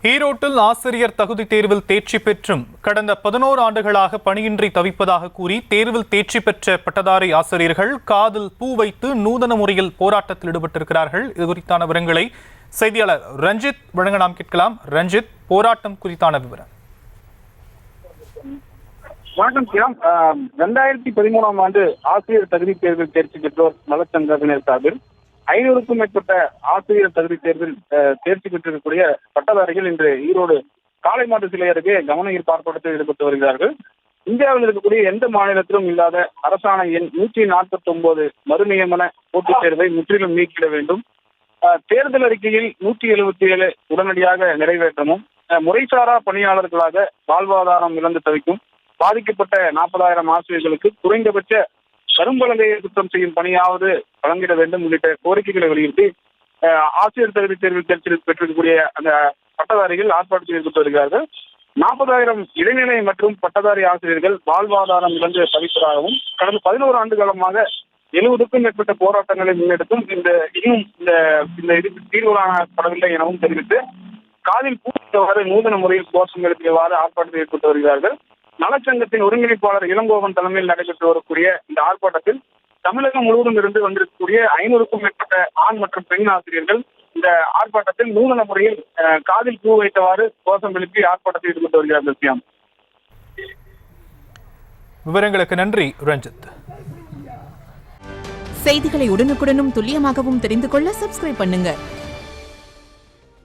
ஈரோட்டில் ஆசிரியர் தகுதி தேர்வில் தேர்ச்சி பெற்றும் கடந்த 11 ஆண்டுகளாக பணியின்றி தவிப்பதாக கூறி தேர்வில் தேர்ச்சி பெற்ற பட்டதாரி ஆசிரியர்கள் காதில் பூ வைத்து நூதன முறையில் போராட்டத்தில் ஈடுபட்டிருக்கிறார்கள். இது குறித்தான விவரங்களை செய்தியாளர் ரஞ்சித் வழங்க நாம் கேட்கலாம். ரஞ்சித், போராட்டம் குறித்தான விவரம். வணக்கம் கிராம். 2013ஆம் ஆண்டு ஆசிரியர் தகுதி தேர்வில் தேர்ச்சி பெற்றோர் நலச்சங்கத்தினர் சார்பில் 500க்கும் மேற்பட்ட ஆசிரியர் தகுதி தேர்வில் தேர்ச்சி பெற்றிருக்கக்கூடிய பட்டதாரிகள் இன்று ஈரோடு காளை மாட்டு சிலை அருகே கவன ஈர்ப்பு ஆர்ப்பாட்டத்தில் ஈடுபட்டு வருகிறார்கள். இந்தியாவில் இருக்கக்கூடிய எந்த மாநிலத்திலும் இல்லாத அரசாணை எண் 149 மறுநியமன போட்டித் தேர்வை முற்றிலும் நீக்கிட வேண்டும். தேர்தல் அறிக்கையில் 177 உடனடியாக நிறைவேற்றவும், முறைசாரா பணியாளர்களாக வாழ்வாதாரம் இழந்து தவிக்கும் பாதிக்கப்பட்ட 40,000 ஆசிரியர்களுக்கு குறைந்தபட்ச கரும்பலகையை சுத்தம் செய்யும் பணியாவது வழங்கிட வேண்டும் உள்ளிட்ட கோரிக்கைகளை வலியுறுத்தி ஆசிரியர் தகுதி தேர்வில் தேர்ச்சி பெற்றிருக்கக்கூடிய அந்த பட்டதாரிகள் ஆர்ப்பாட்டத்தில் ஈடுபட்டு வருகிறார்கள். 40,000 இடைநிலை மற்றும் பட்டதாரி ஆசிரியர்கள் வாழ்வாதாரம் இழந்து தவிப்பதாகவும் கடந்த 11 ஆண்டு காலமாக 70க்கும் மேற்பட்ட போராட்டங்களை முன்னெடுத்தும் இன்னும் இந்த இதுக்கு தீர்வு காணப்படவில்லை எனவும் தெரிவித்து காதில் பூத்தவாறு நூதன முறையில் கோஷம் எழுப்பியவாறு ஆர்ப்பாட்டத்தில் ஈடுபட்டு வருகிறார்கள். நலச்சங்கத்தின் ஒருங்கிணைப்பாளர் இளங்கோவன் தலைமையில் நடைபெற்று வரக்கூடிய இந்த ஆர்ப்பாட்டத்தில் தமிழகம் முழுவதும் இருந்து வந்திருக்கக்கூடிய 500க்கும் மேற்பட்ட ஆண் மற்றும் பெண் ஆசிரியர்கள் இந்த ஆர்ப்பாட்டத்தில் நூதன முறையில் காதில் பூ வைத்தவாறு கோஷம் எழுப்பி ஆர்ப்பாட்டத்தில் ஈடுபட்டு வருகிறார்கள். விவரங்களுக்கு நன்றி ரஞ்சித். செய்திகளை உடனுக்குடனும் துல்லியமாகவும் தெரிந்து கொள்ள சப்ஸ்கிரைப் பண்ணுங்க.